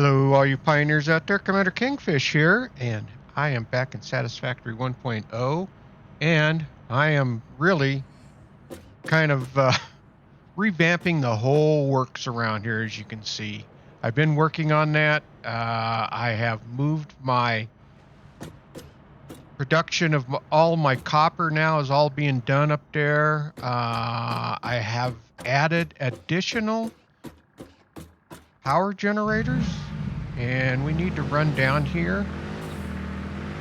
Hello, all you pioneers out there. Commander Kingfish here, and I am back in Satisfactory 1.0, and I am really kind of revamping the whole works around here, as you can see. I've been working on that. I have moved my production of all my copper now is all being done up there. I have added additional power generators, and we need to run down here,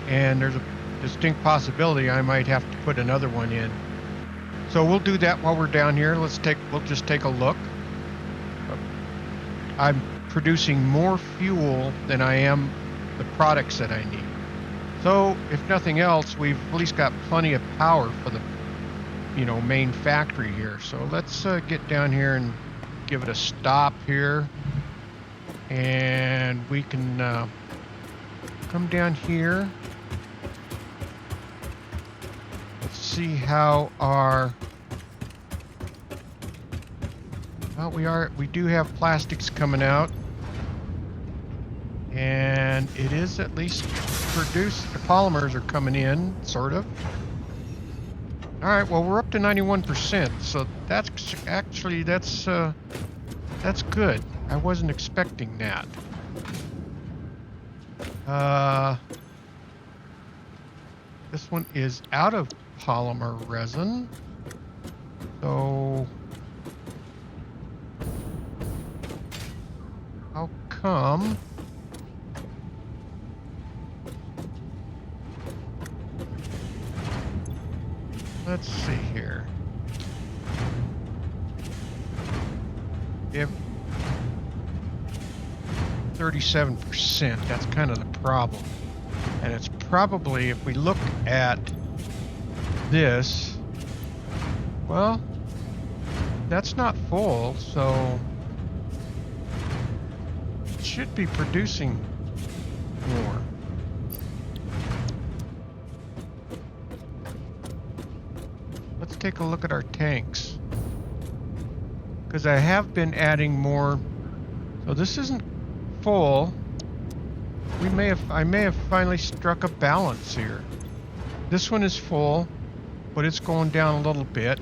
and there's a distinct possibility I might have to put another one in. So we'll do that while we're down here. We'll just take a look. I'm producing more fuel than I am the products that I need. So if nothing else, we've at least got plenty of power for the main factory here. So let's get down here and give it a stop here. And we can come down here. Let's see how our we do have plastics coming out, and it is at least produced. The polymers are coming in, sort of. All right, well, we're up to 91%, so that's actually that's good. I wasn't expecting that. This one is out of polymer resin. So how come? Let's see here. If 37%, that's kind of the problem. And it's probably, if we look at this, well, that's not full, so it should be producing more. Let's take a look at our tanks, because I have been adding more. So this isn't full. I may have finally struck a balance here. This one is full, but it's going down a little bit.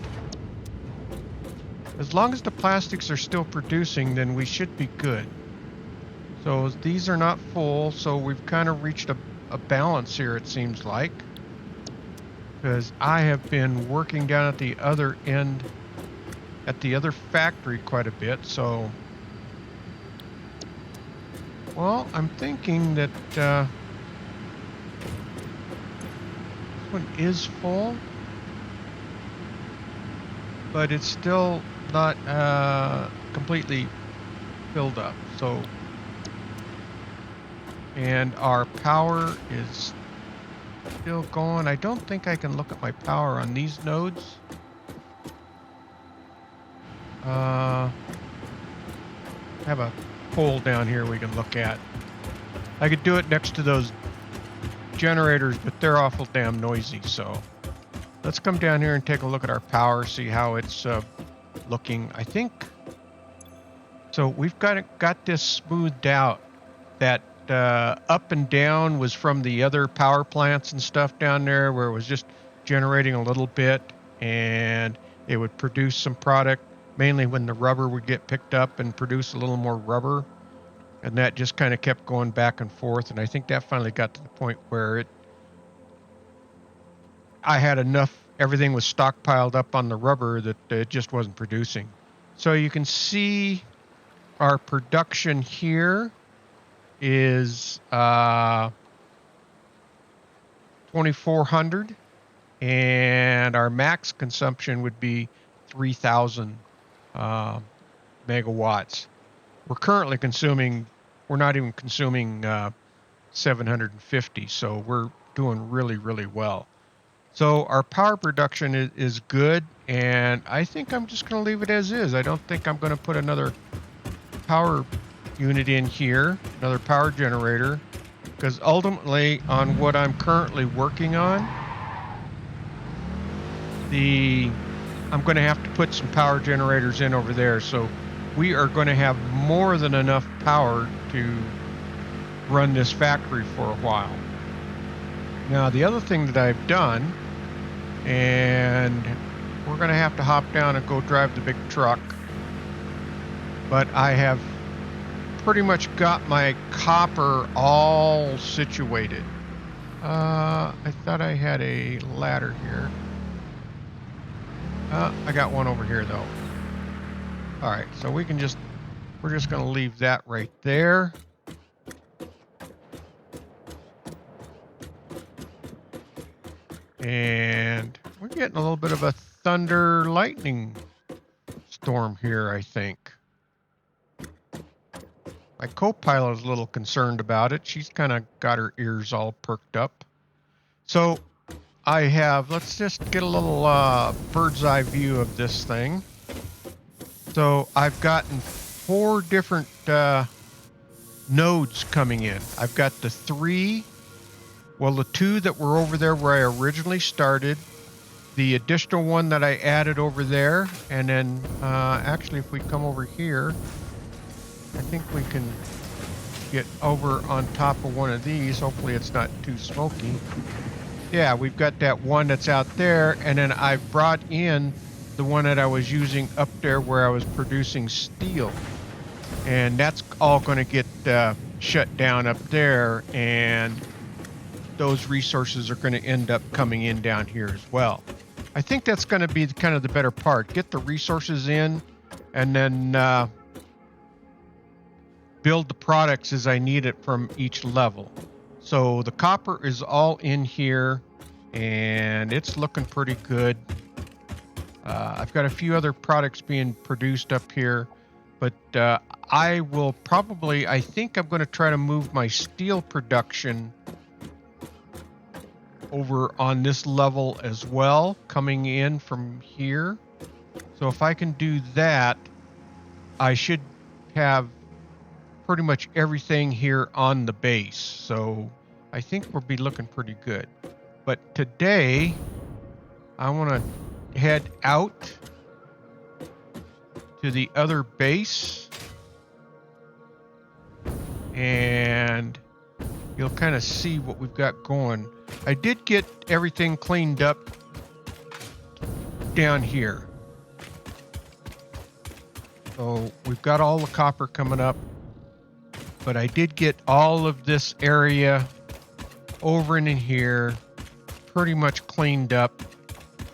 As long as the plastics are still producing, then we should be good. So these are not full, so we've kind of reached a balance here, it seems like. Because I have been working down at the other end, at the other factory quite a bit, so... Well, I'm thinking that this one is full, but it's still not completely filled up. So, and our power is still going. I don't think I can look at my power on these nodes. I have a pole down here we can look at. I could do it next to those generators, but they're awful damn noisy. So let's come down here and take a look at our power, see how it's looking. I think so. We've got this smoothed out. That up and down was from the other power plants and stuff down there, where it was just generating a little bit and it would produce some product, mainly when the rubber would get picked up and produce a little more rubber. And that just kind of kept going back and forth. And I think that finally got to the point where I had enough, everything was stockpiled up on the rubber that it just wasn't producing. So you can see our production here is 2,400, and our max consumption would be 3,000 megawatts. We're currently consuming, we're not even consuming 750, so we're doing really, really well. So our power production is good, and I think I'm just going to leave it as is. I don't think I'm going to put another power unit in here, another power generator, because ultimately on what I'm currently working on, I'm going to have to put some power generators in over there. So we are going to have more than enough power to run this factory for a while. Now, the other thing that I've done, and we're going to have to hop down and go drive the big truck, but I have pretty much got my copper all situated. I thought I had a ladder here. I got one over here though. All right, so we're just going to leave that right there. And we're getting a little bit of a thunder lightning storm here, I think. My co-pilot is a little concerned about it. She's kind of got her ears all perked up. So I have, let's just get a little bird's eye view of this thing. So I've gotten 4 different nodes coming in. I've got the 2 that were over there where I originally started, the additional one that I added over there, and then actually if we come over here, I think we can get over on top of one of these. Hopefully it's not too smoky. Yeah, we've got that one that's out there, and then I've brought in the one that I was using up there where I was producing steel. And that's all going to get shut down up there, and those resources are going to end up coming in down here as well. I think that's going to be kind of the better part. Get the resources in, and then build the products as I need it from each level. So the copper is all in here, and it's looking pretty good. I've got a few other products being produced up here, but I will probably, I think I'm going to try to move my steel production over on this level as well, coming in from here. So if I can do that, I should have pretty much everything here on the base. So I think we'll be looking pretty good. But today, I want to head out to the other base, and you'll kind of see what we've got going. I did get everything cleaned up down here. So we've got all the copper coming up, but I did get all of this area over in here pretty much cleaned up,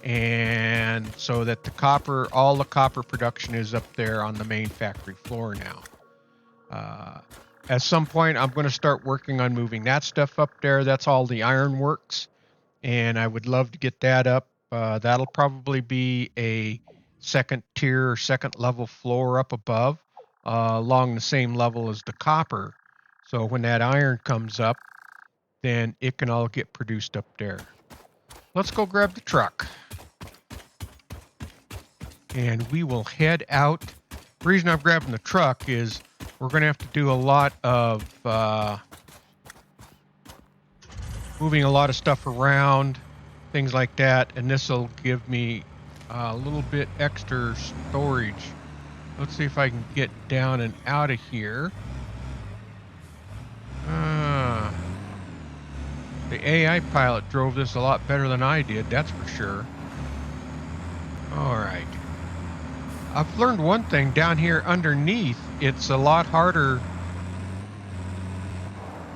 and so that the copper, all the copper production is up there on the main factory floor now. At some point, I'm going to start working on moving that stuff up there. That's all the ironworks, and I would love to get that up. That'll probably be a second tier or second level floor up above, along the same level as the copper. So when that iron comes up, then it can all get produced up there. Let's go grab the truck, and we will head out. The reason I'm grabbing the truck is we're going to have to do a lot of moving a lot of stuff around, things like that, and this will give me a little bit extra storage. Let's see if I can get down and out of here. The AI pilot drove this a lot better than I did, that's for sure. All right. I've learned one thing down here underneath. It's a lot harder to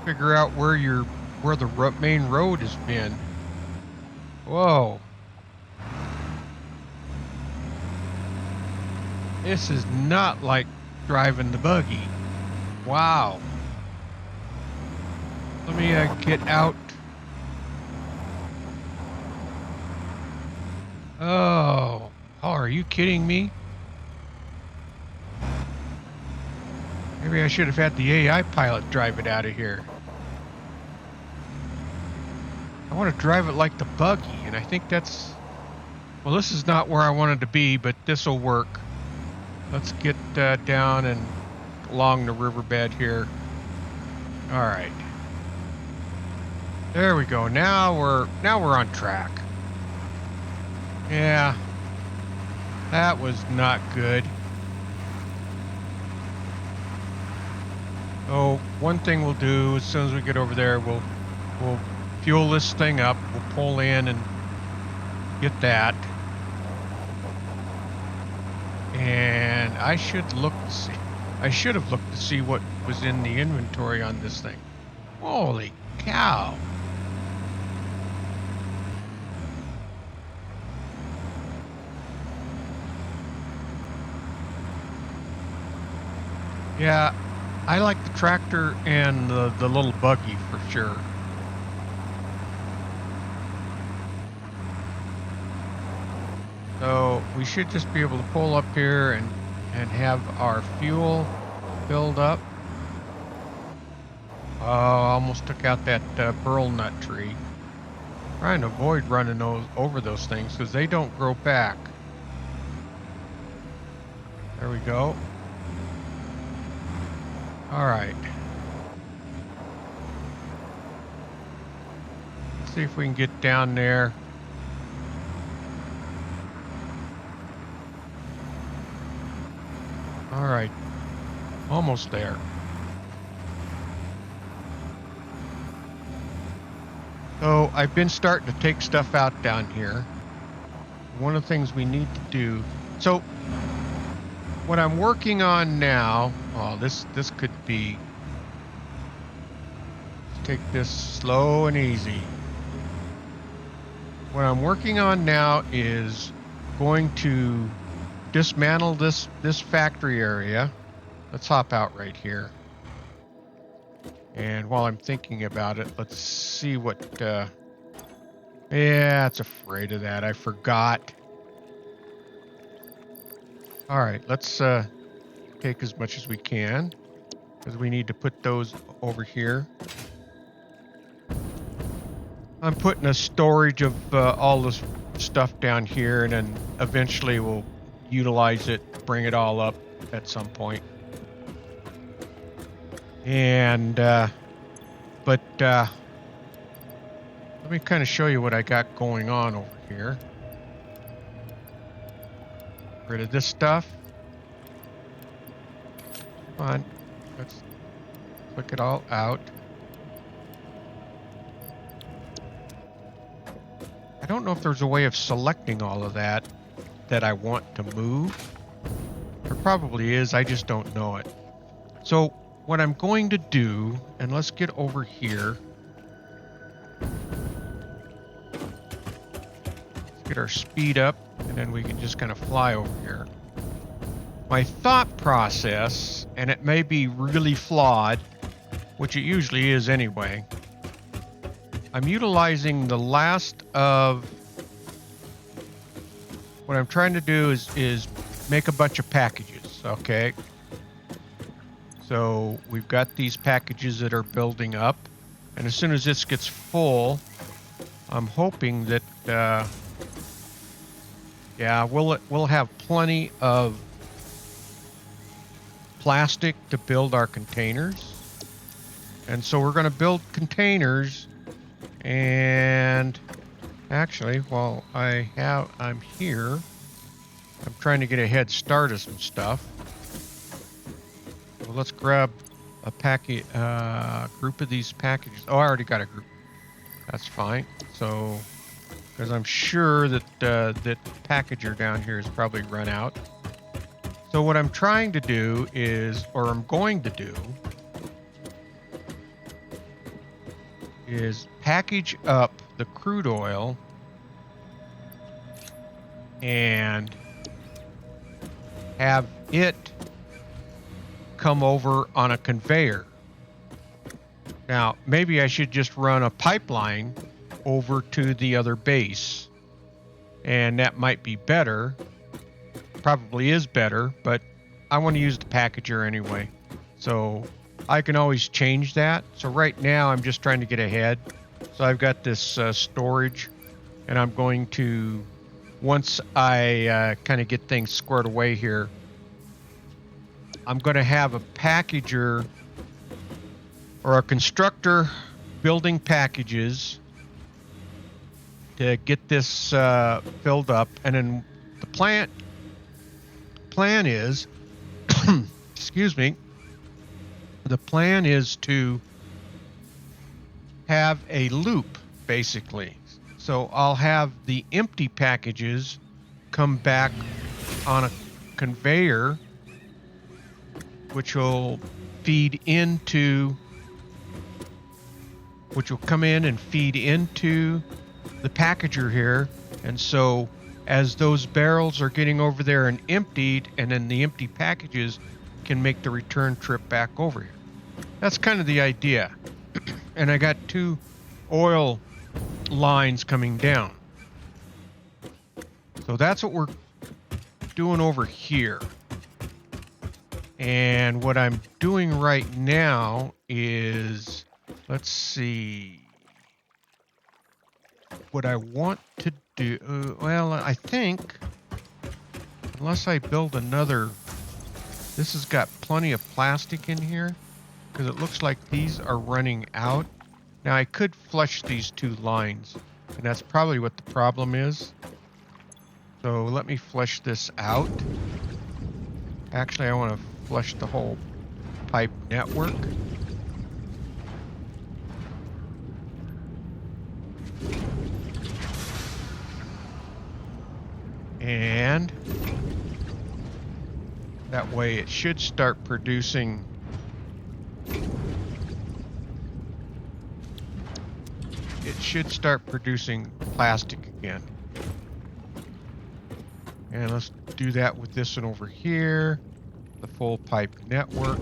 figure out where the main road has been. Whoa. This is not like driving the buggy. Wow. Let me get out. Oh, are you kidding me? Maybe I should have had the AI pilot drive it out of here. I want to drive it like the buggy, and I think that's... Well, this is not where I wanted to be, but this will work. Let's get down and along the riverbed here. All right. There we go. Now we're on track. Yeah. That was not good. So one thing we'll do as soon as we get over there, we'll fuel this thing up. We'll pull in and get that. And I should look to see. I should have looked to see what was in the inventory on this thing. Holy cow! Yeah, I like the tractor and the little buggy for sure. So we should just be able to pull up here and have our fuel filled up. Oh, almost took out that burl nut tree. Trying to avoid running over those things because they don't grow back. There we go. All right. Let's see if we can get down there. All right. Almost there. So I've been starting to take stuff out down here. One of the things we need to do. So what I'm working on now, oh, this could be, let's take this slow and easy. What I'm working on now is going to dismantle this factory area. Let's hop out right here. And while I'm thinking about it, let's see what, yeah, it's afraid of that. I forgot. All right, let's take as much as we can because we need to put those over here. I'm putting a storage of all this stuff down here, and then eventually we'll utilize it, bring it all up at some point. And but let me kind of show you what I got going on over here. Get rid of this stuff. Come on, let's click it all out. I don't know if there's a way of selecting all of that I want to move. There probably is, I just don't know it. So what I'm going to do, and let's get over here. Let's get our speed up, and then we can just kind of fly over here. My thought process, and it may be really flawed, which it usually is anyway, I'm utilizing the last of what I'm trying to do is make a bunch of packages, okay? So we've got these packages that are building up, and as soon as this gets full, I'm hoping that yeah, we'll have plenty of plastic to build our containers. And so we're going to build containers. And actually, while I'm here, I'm trying to get a head start of some stuff. Well, let's grab a packet, group of these packages. Oh, I already got a group. That's fine. So, because I'm sure that that packager down here has probably run out. So what I'm trying to do is, or I'm going to do, is package up the crude oil and have it come over on a conveyor. Now, maybe I should just run a pipeline over to the other base, and that might be better. Probably is better, but I want to use the packager anyway. So I can always change that. So right now I'm just trying to get ahead. So I've got this storage, and I'm going to, once I kind of get things squared away here, I'm going to have a packager or a constructor building packages to get this filled up. And then the plan is excuse me, The plan is to have a loop, basically. So I'll have the empty packages come back on a conveyor, which will come in and feed into the packager here. And so as those barrels are getting over there and emptied, and then the empty packages can make the return trip back over here. That's kind of the idea. And I got 2 oil lines coming down. So that's what we're doing over here. And what I'm doing right now is, let's see, what I want to do, well, I think, unless I build another, this has got plenty of plastic in here, because it looks like these are running out. Now I could flush these 2 lines, and that's probably what the problem is. So let me flush this out. Actually, I want to flush the whole pipe network. And that way it should start producing plastic again. And let's do that with this one over here, the full pipe network.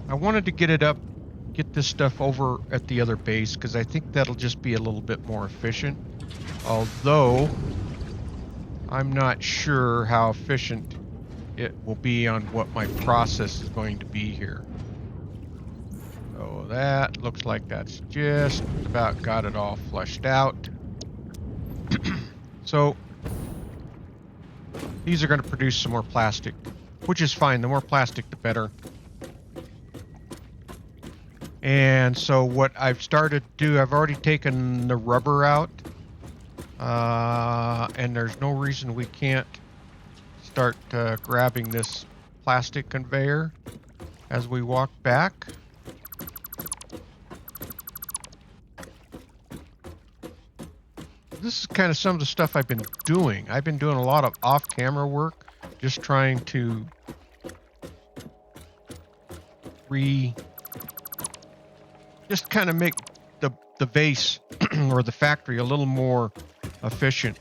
I wanted to get this stuff over at the other base, because I think that'll just be a little bit more efficient. Although I'm not sure how efficient it will be on what my process is going to be here. So that looks like that's just about got it all flushed out. So these are going to produce some more plastic, which is fine. The more plastic, the better. And so what I've started to do, I've already taken the rubber out, and there's no reason we can't start grabbing this plastic conveyor as we walk back. This is kind of some of the stuff I've been doing. I've been doing a lot of off-camera work, just trying to just kind of make the base or the factory a little more efficient.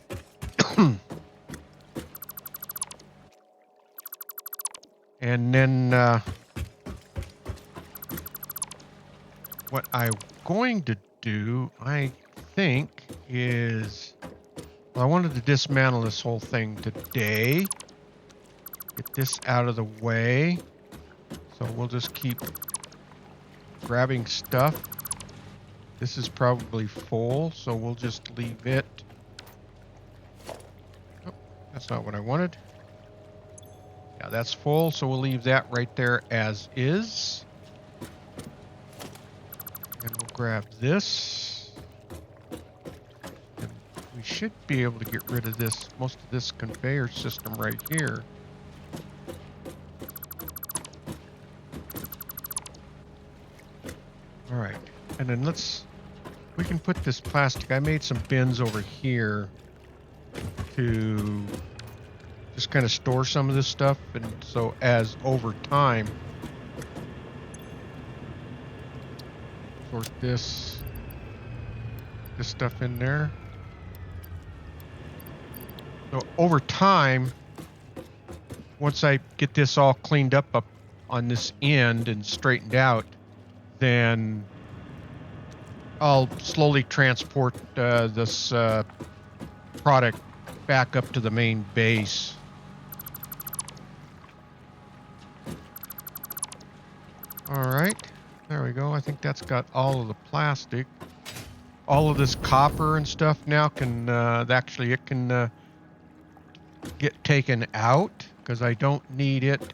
And then what I'm going to do, I think, is, well, I wanted to dismantle this whole thing today. Get this out of the way. So we'll just keep grabbing stuff. This is probably full, so we'll just leave it. Oh, that's not what I wanted. Yeah, that's full, so we'll leave that right there as is. And we'll grab this. And we should be able to get rid of most of this conveyor system right here. All right, and then we can put this plastic. I made some bins over here to just kind of store some of this stuff, and so as over time, sort this stuff in there. So over time, once I get this all cleaned up on this end and straightened out, then I'll slowly transport this product back up to the main base. All right, there we go. I think that's got all of the plastic. All of this copper and stuff now can it can get taken out, because I don't need it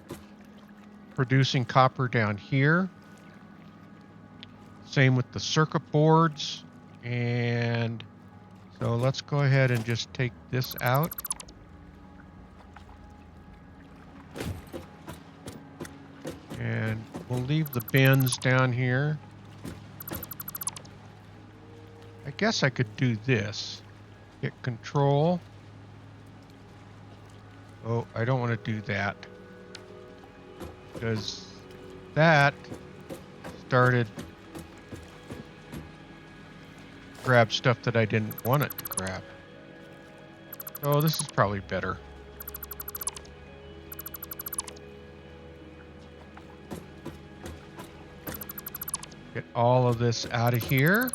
producing copper down here. Same with the circuit boards. And so let's go ahead and just take this out. we'll leave the bins down here. I guess I could do this. Hit control. Oh, I don't want to do that. Because that started grab stuff that I didn't want it to grab. So this is probably better. Get all of this out of here.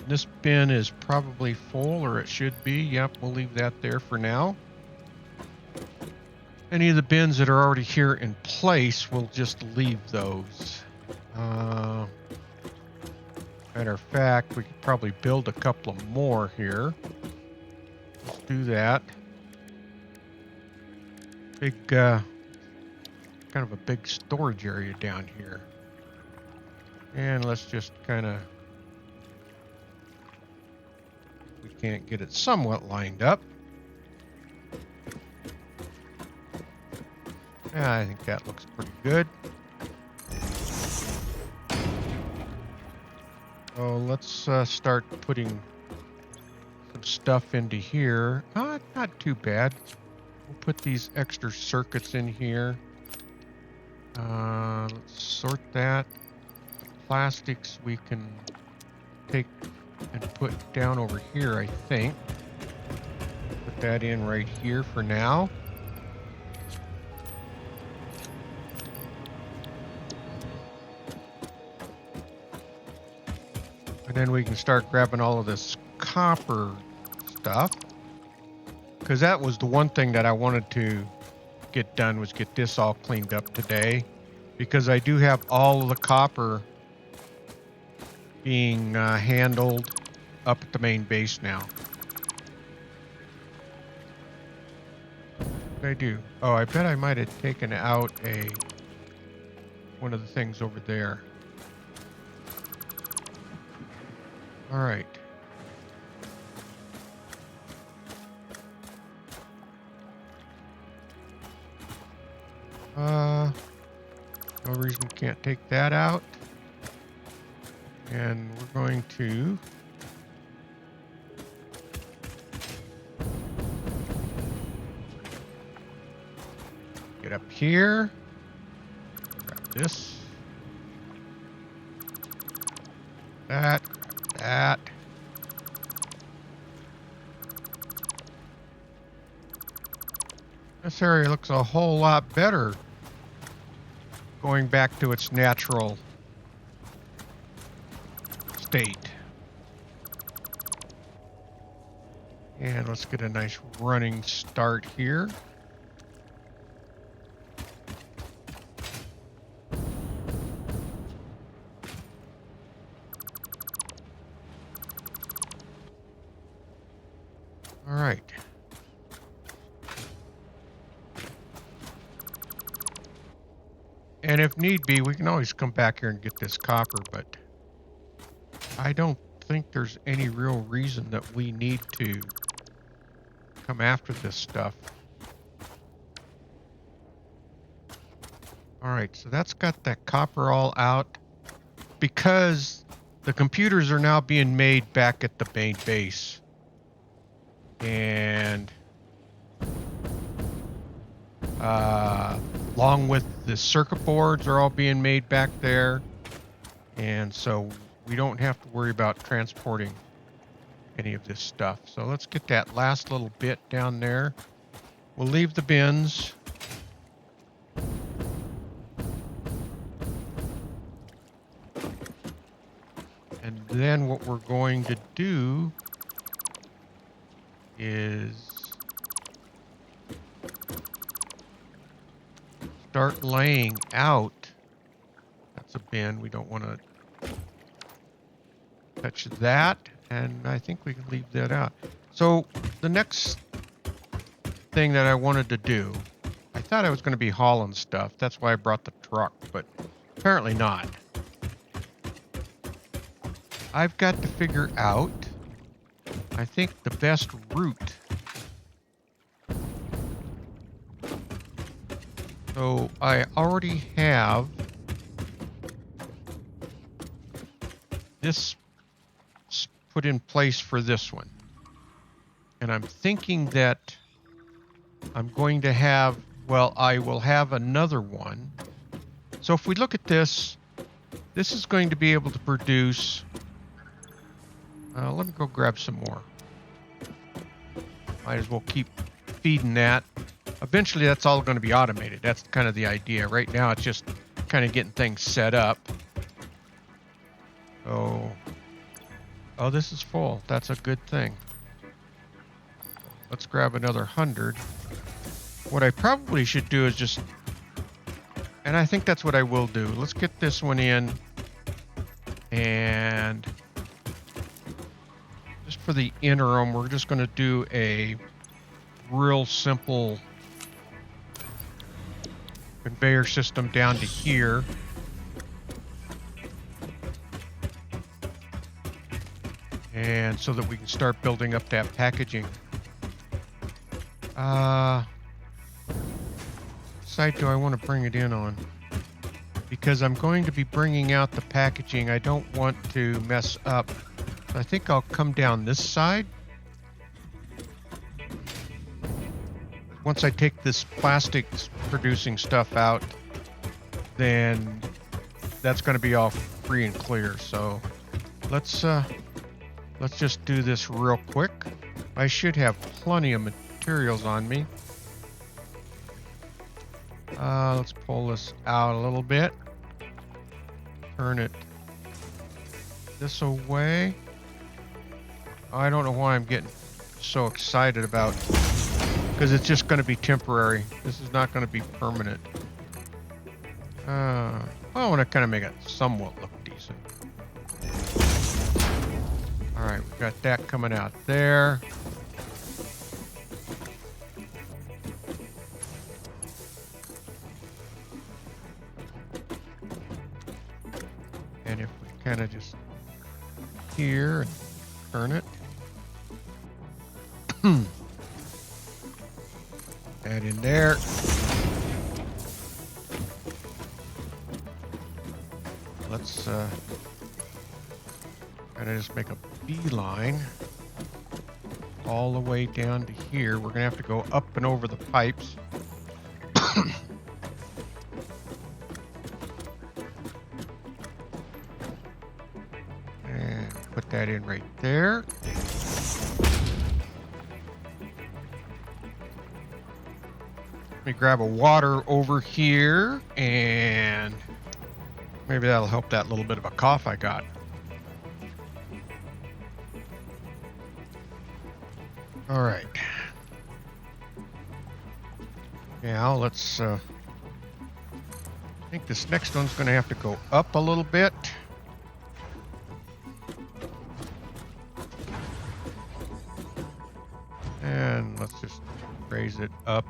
This bin is probably full, or it should be. Yep, we'll leave that there for now. Any of the bins that are already here in place, we'll just leave those. Matter of fact, we could probably build a couple of more here. Let's do that. Big, kind of a big storage area down here. And let's just kind of, we can't get it somewhat lined up. Yeah, I think that looks pretty good. So let's start putting some stuff into here. Not too bad. We'll put these extra circuits in here. Let's sort that. The plastics we can take and put down over here, I think. Put that in right here for now. And then we can start grabbing all of this copper stuff. Because that was the one thing that I wanted to get done, was get this all cleaned up today. Because I do have all of the copper being handled up at the main base now. What did I do? Oh, I bet I might have taken out one of the things over there. All right. No reason we can't take that out. And we're going to get up here. Grab this. That. That. This area looks a whole lot better going back to its natural state. And let's get a nice running start here. All right. And if need be, we can always come back here and get this copper, but I don't think there's any real reason that we need to come after this stuff. All right, so that's got that copper all out because the computers are now being made back at the main base. And along with the circuit boards are all being made back there. And so we don't have to worry about transporting any of this stuff. So let's get that last little bit down there. We'll leave the bins. And then what we're going to do is start laying out. That's a bin. We don't want to touch that. And I think we can leave that out. So the next thing that I wanted to do, I thought I was going to be hauling stuff. That's why I brought the truck, but apparently not. I've got to figure out, I think, the best route So I already have this put in place for this one. And I'm thinking that I'm going to have, well, I will have another one. So if we look at this, this is going to be able to produce, let me go grab some more. Might as well keep feeding that. Eventually that's all going to be automated. That's kind of the idea. Right now it's just kind of getting things set up. Oh, this is full. That's a good thing. Let's grab another 100. What I probably should do is just, and I think that's what I will do. Let's get this one in, and just for the interim, we're just going to do a real simple conveyor system down to here. And so that we can start building up that packaging. Site do I want to bring it in on? Because I'm going to be bringing out the packaging. I don't want to mess up. I think I'll come down this side. Once I take this plastics producing stuff out, then that's going to be all free and clear. So let's just do this real quick. I should have plenty of materials on me. Let's pull this out a little bit. Turn it this away. I don't know why I'm getting so excited about, because it's just going to be temporary. This is not going to be permanent. I want to kind of make it somewhat look decent. All right, we've got that coming out there. And if we kind of just here and turn it. Add in there. Let's kind of just make a beeline all the way down to here. We're gonna have to go up and over the pipes. And put that in right there. Let me grab a water over here, and maybe that'll help that little bit of a cough I got. All right. Now let's, I think this next one's going to have to go up a little bit. And let's just raise it up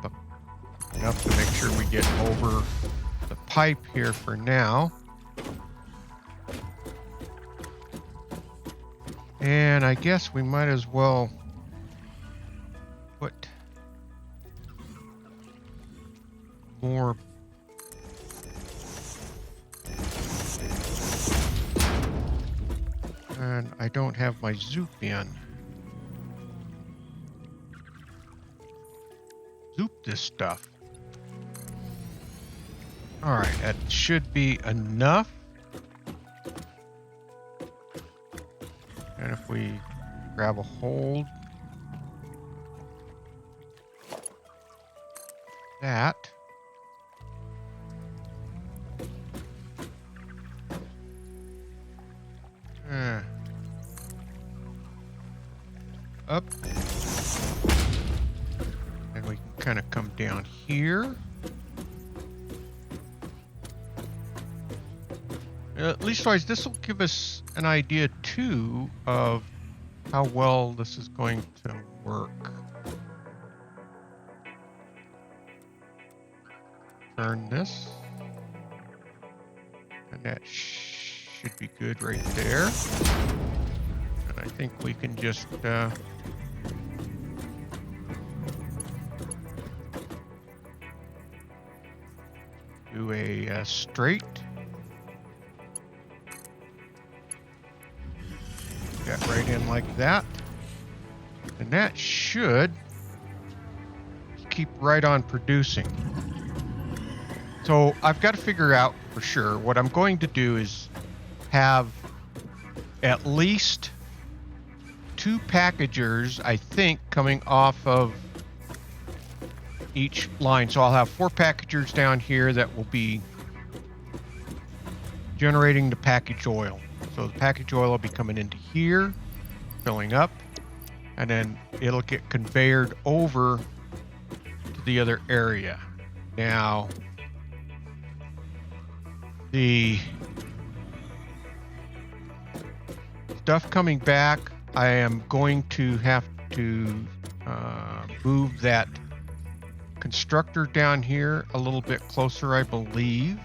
enough to make sure we get over the pipe here for now. And I guess we might as well put more and I don't have my zoop in. Zoop this stuff. All right, that should be enough. And if we grab a hold, that. Up. And we can kind of come down here. Leastwise, this will give us an idea too of how well this is going to work. Turn this, and that should be good right there. And I think we can just do a straight. Got right in like that. And that should keep right on producing. So I've got to figure out for sure. What I'm going to do is have at least 2 packagers, I think, coming off of each line. So I'll have 4 packagers down here that will be generating the package oil. So the package oil will be coming into here, filling up, and then it'll get conveyed over to the other area. Now, the stuff coming back, I am going to have to move that constructor down here a little bit closer, I believe.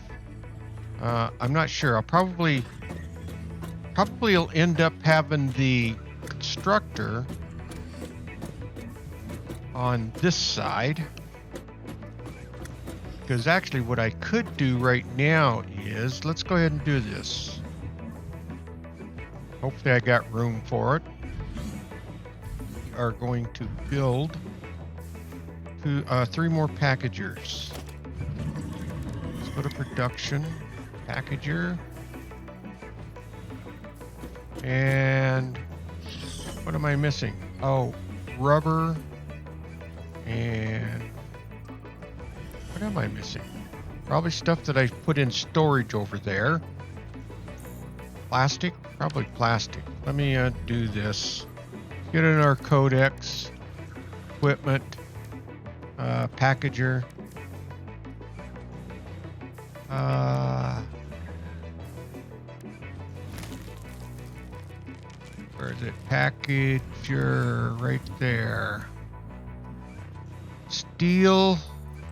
I'm not sure. I'll probably will end up having the constructor on this side, because actually what I could do right now is, let's go ahead and do this. Hopefully I got room for it. We are going to build 3 more packagers. Let's go to production, packager. And what am I missing? Oh, rubber. And what am I missing? Probably stuff that I put in storage over there. Plastic? Probably plastic. Let me do this. Get in our codex, equipment, packager. Where is it? Packager, right there. Steel,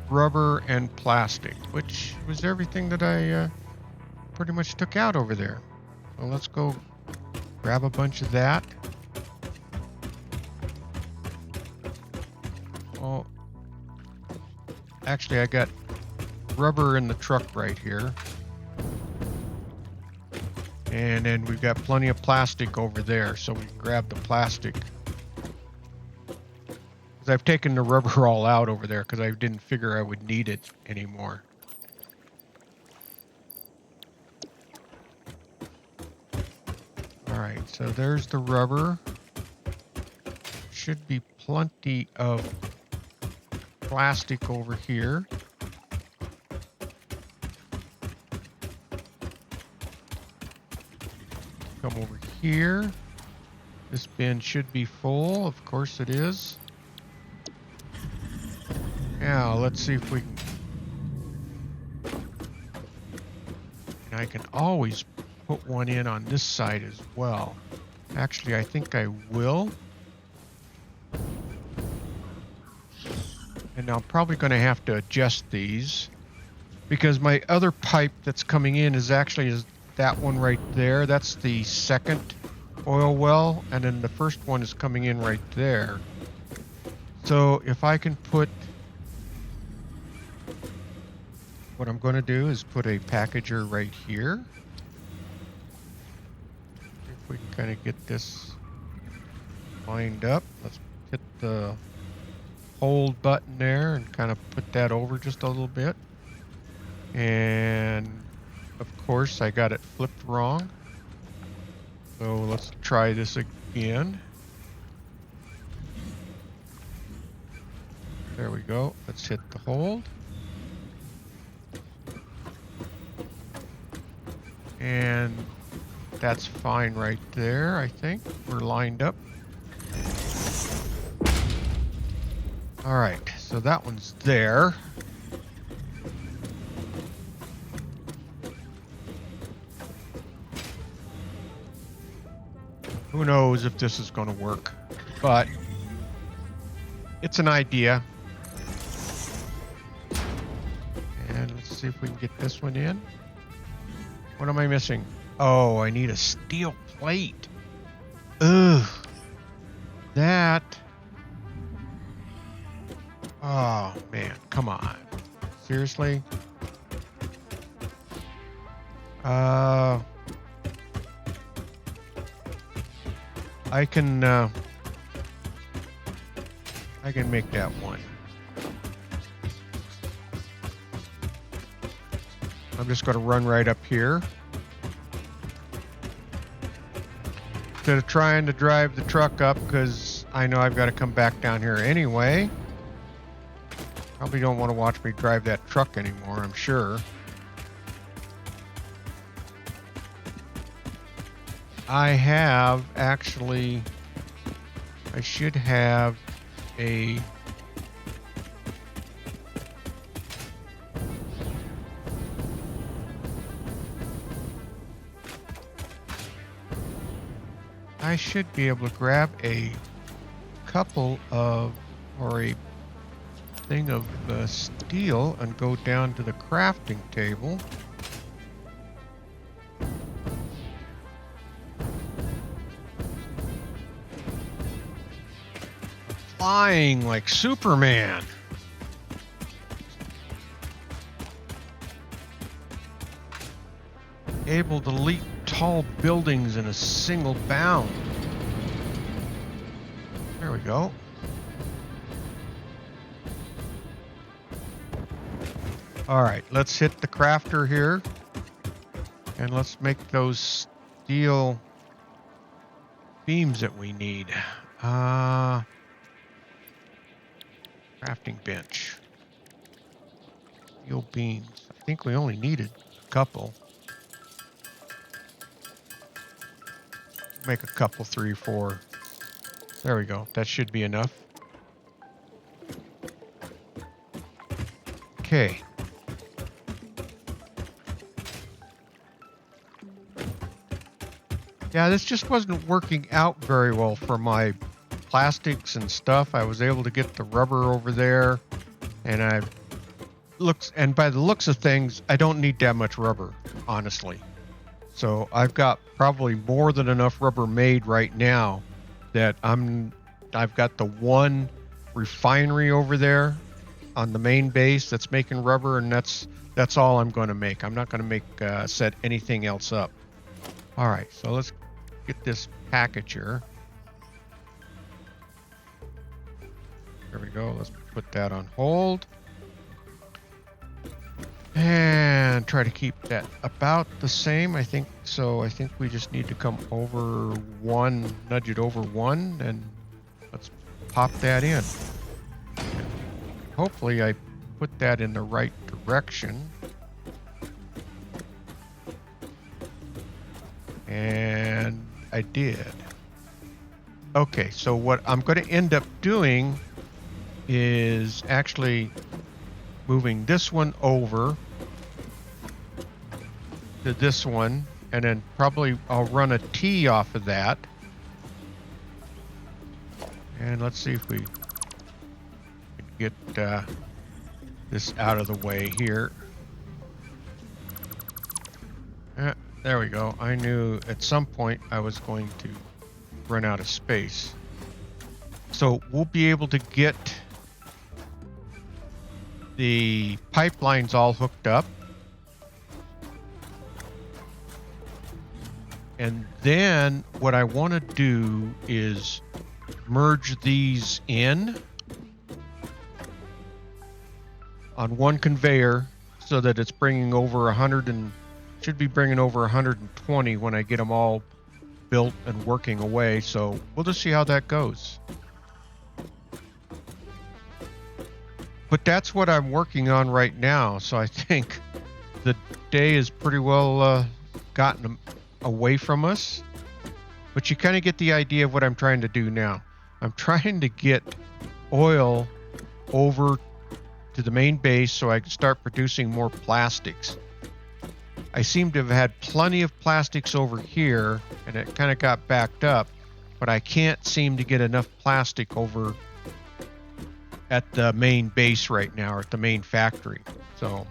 rubber, and plastic, which was everything that I pretty much took out over there. So let's go grab a bunch of that. Oh, actually I got rubber in the truck right here. And then we've got plenty of plastic over there, so we can grab the plastic. Because I've taken the rubber all out over there because I didn't figure I would need it anymore. All right, so there's the rubber. Should be plenty of plastic over here. Come over here. This bin should be full. Of course it is. Now, let's see if we can... And I can always put one in on this side as well. Actually, I think I will. And I'm probably going to have to adjust these, because my other pipe that's coming in is actually that one right there. That's the second oil well, and then the first one is coming in right there. So if I can put... What I'm going to do is put a packager right here. If we can kind of get this lined up. Let's hit the hold button there and kind of put that over just a little bit. And of course I got it flipped wrong. So let's try this again. There we go. Let's hit the hold. And that's fine right there, I think. We're lined up. All right, so that one's there. Who knows if this is going to work, but it's an idea. And let's see if we can get this one in. What am I missing? Oh, I need a steel plate. Ugh. That. Oh, man. Come on. Seriously? I can make that one. I'm just going to run right up here. Instead of trying to drive the truck up, because I know I've got to come back down here anyway. Probably don't want to watch me drive that truck anymore, I'm sure. I have actually, I should have a I should be able to grab a couple of, or a thing of steel and go down to the crafting table. Flying like Superman. Able to leap tall buildings in a single bound. There we go. All right, let's hit the crafter here. And let's make those steel beams that we need. Crafting bench. Steel beams. I think we only needed a couple. Make a couple, 3, 4. There we go. That should be enough. Okay. Yeah, this just wasn't working out very well for my plastics and stuff. I was able to get the rubber over there, and by the looks of things, I don't need that much rubber, honestly. So I've got probably more than enough rubber made right now that I've got the one refinery over there on the main base that's making rubber, and that's all I'm going to make. I'm not going to set anything else up. All right, so let's get this packager. There we go. Let's put that on hold. And try to keep that about the same. I think we just need to come over one, nudge it over one, and let's pop that in. And hopefully I put that in the right direction. And I did. Okay, so what I'm going to end up doing is actually moving this one over to this one, and then probably I'll run a T off of that. And let's see if we can get this out of the way here. There we go. I knew at some point I was going to run out of space. So we'll be able to get the pipelines all hooked up. And then what I want to do is merge these in on one conveyor so that it's bringing over 100 and should be bringing over 120 when I get them all built and working away. So we'll just see how that goes. But that's what I'm working on right now. So I think the day is pretty well gotten away from us. But you kind of get the idea of what I'm trying to do now. I'm trying to get oil over to the main base so I can start producing more plastics. I seem to have had plenty of plastics over here, and it kind of got backed up, but I can't seem to get enough plastic over at the main base right now, or at the main factory. So,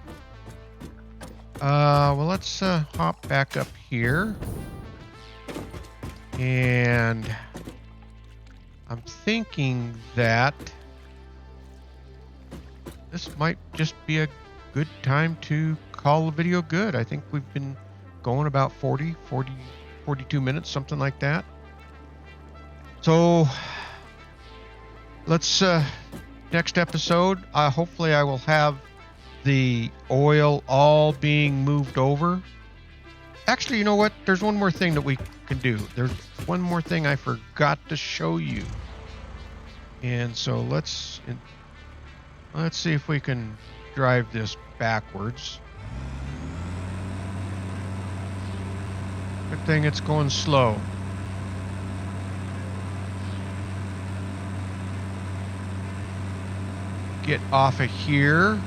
well, let's hop back up here. And I'm thinking that this might just be a good time to call the video good. I think we've been going about 42 minutes, something like that. So let's next episode, hopefully I will have the oil all being moved over. Actually, you know what? There's one more thing that we can do. There's one more thing I forgot to show you. And so let's see if we can drive this backwards. Good thing it's going slow. Get off of here.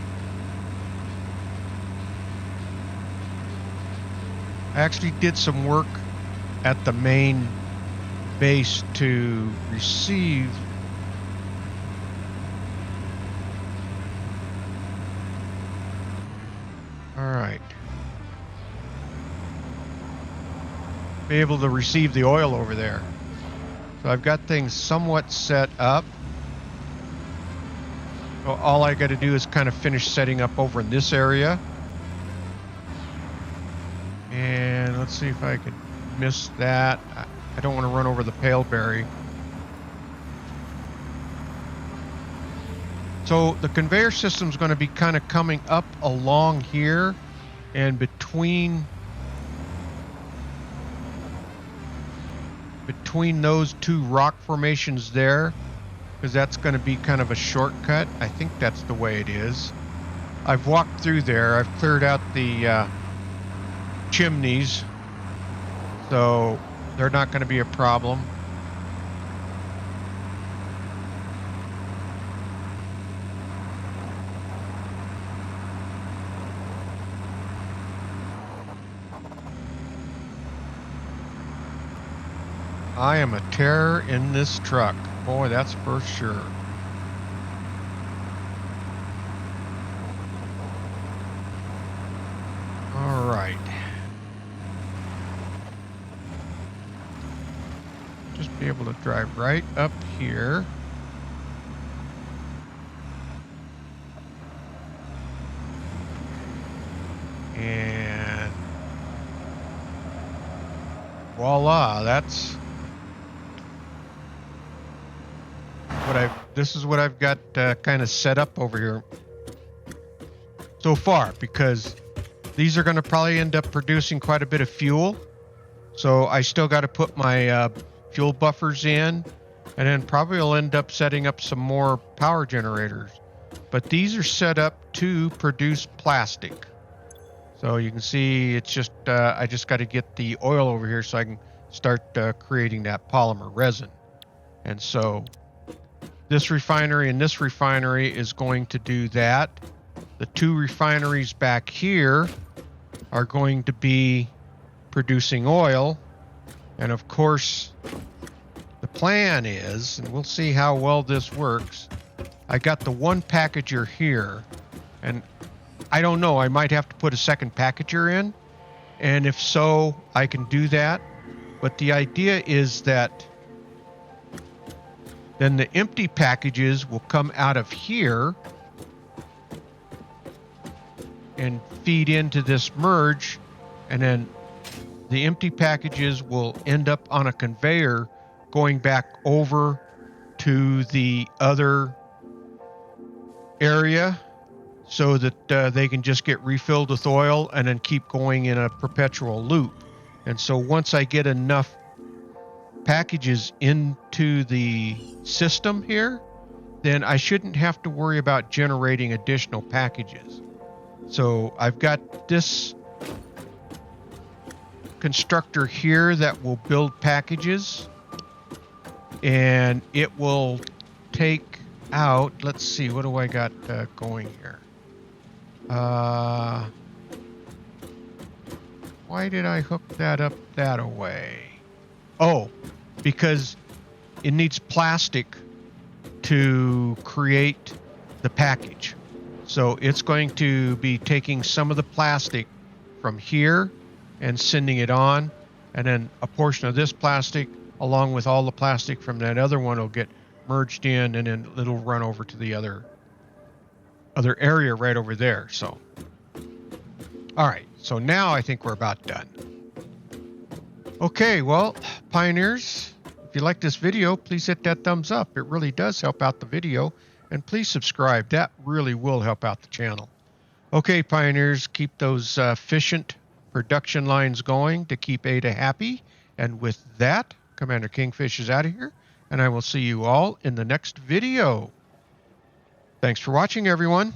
I actually did some work at the main base to receive be able to receive the oil over there. So I've got things somewhat set up. So all I got to do is kind of finish setting up over in this area. And let's see if I can miss that. I don't want to run over the Paleberry. So the conveyor system is going to be kind of coming up along here and between those two rock formations there, because that's going to be kind of a shortcut. I think that's the way it is. I've walked through there. I've cleared out the chimneys, so they're not going to be a problem. I am a terror in this truck. Boy, that's for sure. All right. Just be able to drive right up here. And voila, that's this is what I've got kind of set up over here so far, because these are going to probably end up producing quite a bit of fuel. So I still got to put my fuel buffers in, and then probably will end up setting up some more power generators. But these are set up to produce plastic. So you can see it's just I just got to get the oil over here so I can start creating that polymer resin. And so this refinery and this refinery is going to do that. The two refineries back here are going to be producing oil. And of course, the plan is, and we'll see how well this works, I got the one packager here, and I don't know, I might have to put a second packager in. And if so, I can do that. But the idea is that then the empty packages will come out of here and feed into this merge, and then the empty packages will end up on a conveyor going back over to the other area so that they can just get refilled with oil and then keep going in a perpetual loop. And so once I get enough packages into the system here, then I shouldn't have to worry about generating additional packages. So I've got this constructor here that will build packages, and it will take out, let's see, what do I got going here? Why did I hook that up that away? Oh, because it needs plastic to create the package. So it's going to be taking some of the plastic from here and sending it on, and then a portion of this plastic along with all the plastic from that other one will get merged in, and then it'll run over to the other area right over there. So all right, so now I think we're about done. Okay, well, pioneers, if you like this video, please hit that thumbs up. It really does help out the video. And please subscribe. That really will help out the channel. Okay, pioneers, keep those efficient production lines going to keep Ada happy. And with that, Commander Kingfish is out of here, and I will see you all in the next video. Thanks for watching, everyone.